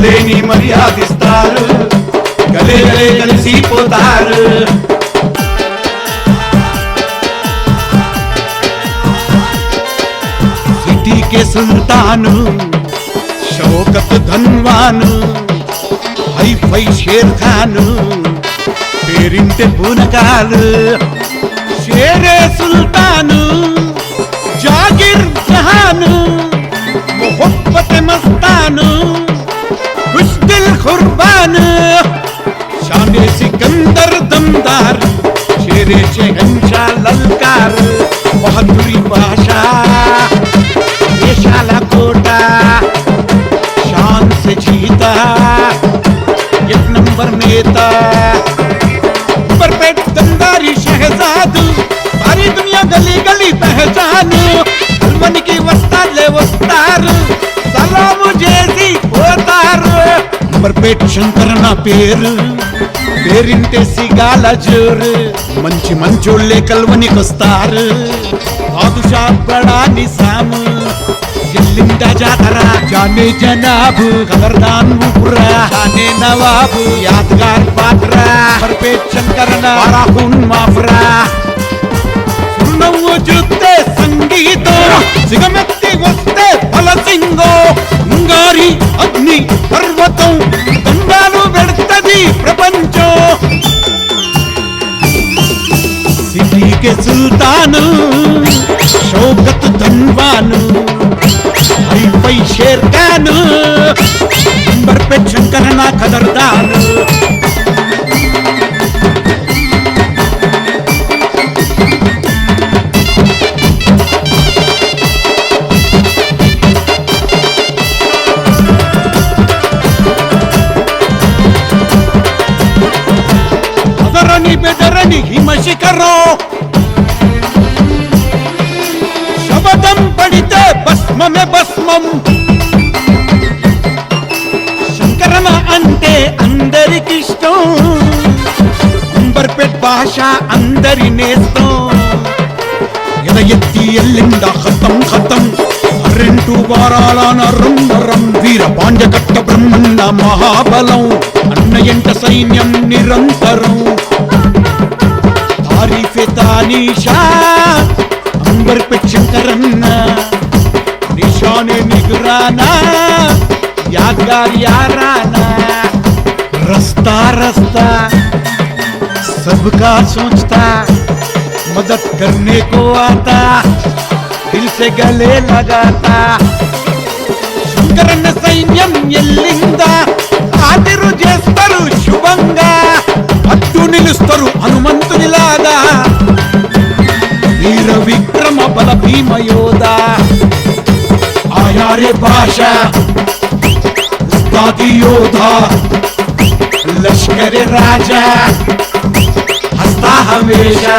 కలలేని మర్యాదిస్తారు, గలే గలే కలిసిపోతారు. सिटी के सुल्तानु Shaukat धनवानु hi fi शेर खानु पेरिंटे पूनकालु शेरे सुल्तानु जागिर जहानु मोहब्बत मस्तानु खुश दिल कुर्बानु शाने सिकंदर दमदार शेरे शहंशाह ललकार बहादुरी भाषा देशाला कोटा शान से जीता एक नंबर नेता परपेट दमदारी शहजाद सारी दुनिया गली गली पहचान मन की वस्ताद ले वस्तार सलाम जैसी होतार परपेट शंकर ना పేరింటే సిగాల జోరు మంచి మంచోళ్ళే కల్వనికొస్తారు బాదుషా బడా నిసాము ఎల్లింట జాతర జానే జనాబు ఖబర్దాన్ ఊపురా హానే నవాబు యాద్గార్ పాత్ర పర్పేట్ శంకరన బారాహున్ మాఫ్రా సున్నవ్వు చూస్తే సంగీతం సిగమెత్తి వస్తే ఫలసింగో ముంగారి అగ్ని పర్వతం దండాలు పెడతది ప్రపంచం సిటీ के सुल्तानु शौकत धनवानु हाई फाई शेर खानु नंबर पे शंकरना कदरदानु बेदरनी हिमशिखरो शबदम पड़िते भस्म में भस्मम शंकरन अंटे अंदरिकिष्टం अंबरपेट భాష అందరి నేస్తం ఎద ఎత్తి ఎల్లింద ఖతం ఖతం రెంటు వారాల నరం నరం వీర పాండ్యకట్ట బ్రహ్మండ మహాబలం అన్నయంట సైన్యం నిరంతరం तारीफे तानीशा अंबर पे शंकरन्ना निशाने निगराना यादगार याराना रास्ता रास्ता सबका सोचता मदद करने को आता दिल से गले लगाता शंकरन्न सैन्यम ఎల్లిందా ఆదిరు చేస్తారు శుభంగా అడ్డు నిలుస్తారు హనుమంతునిలాగా వీర విక్రమ బల భీమయోధ ఆయారే భాష ఉస్తాది యోధ లష్కర్ రాజా హస్తా హమేషా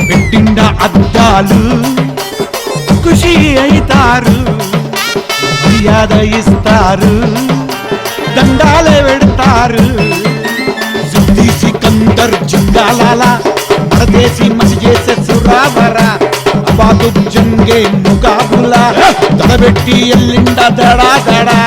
పెట్టిండ అద్దాలు ఖుషి అయితారు మర్యాద ఇస్తారు దండాలే పెడతారు సిద్ధి సికందర్ జిందాలాలా మరదేశీ మసిజేసే సురావరా అబాదు జంగే ముకాబులా దడబెట్టి ఎల్లిండ దడా దడా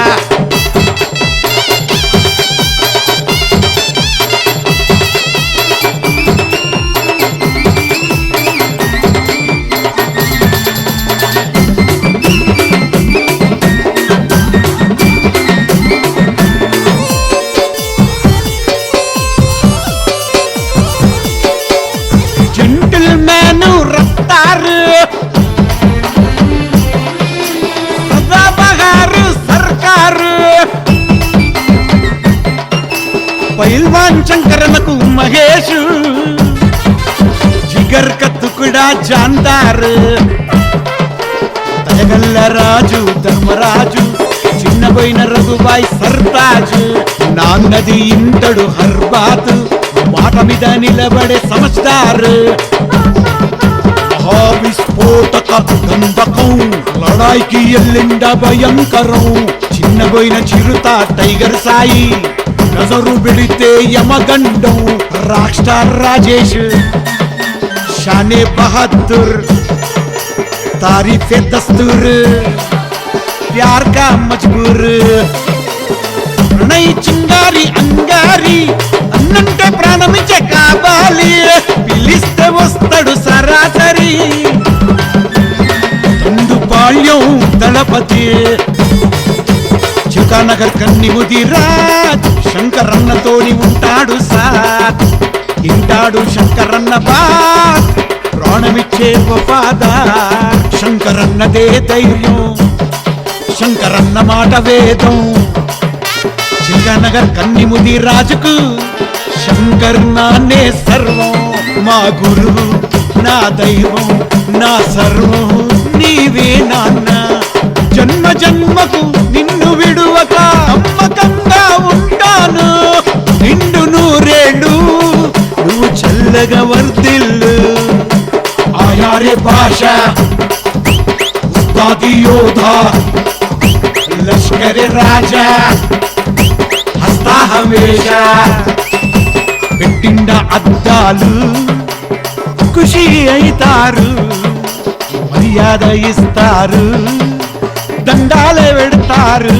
पहलवान शंकरनकु महेश जिगर का टुकड़ा जानदार दयगल्ल राजु धर्मराजु चिन्नबोयिन रघुबाई सरताज नान्नदी इंतडु हर्बात మాట మీద నిలబడే సమజ్దార్ మహావిస్ఫోటక గంధకం లడాయికి ఎల్లిండ భయంకరం చిన్నబోయిన చిరుత టైగర్ సాయి నజరు బిడితే యమగండం రాక్ స్టార్ రాజేష్ शाने बहादुर तारीफे दस्तूर प्यार का मजबूर బంగారి అంగారి అన్నంటే ప్రాణమిచ్చే కావాలి పిలిస్తే వస్తాడు సరాసరి దండుపాళ్యం దళపతి చికానగర్ కన్ని ముదిరాజ్ శంకరన్నతోని ఉంటాడు సార్ ఇంటాడు శంకరన్న బాత్ ప్రాణమిచ్చే వఫాదార్ శంకరన్నదే ధైర్యం శంకరన్న మాట వేదం చికానగర్ కన్ని ముదిరాజుకు శంకర్ నాన్నే సర్వం మా గురువు నా దైవం నా సర్వం నీవే నాన్న జన్మ జన్మకు నిన్ను విడువక అమ్మకంగా ఉంటాను నిండు నూరేళ్ళు నువ్వు చల్లగా వర్ధిల్లు ఆయారే భాష ఉస్తాది యోధా లష్కర్ రాజా హస్తా హమేషా పెట్టిండ అద్దాలు ఖుషి అయితారు మర్యాద ఇస్తారు దండాలే పెడతారు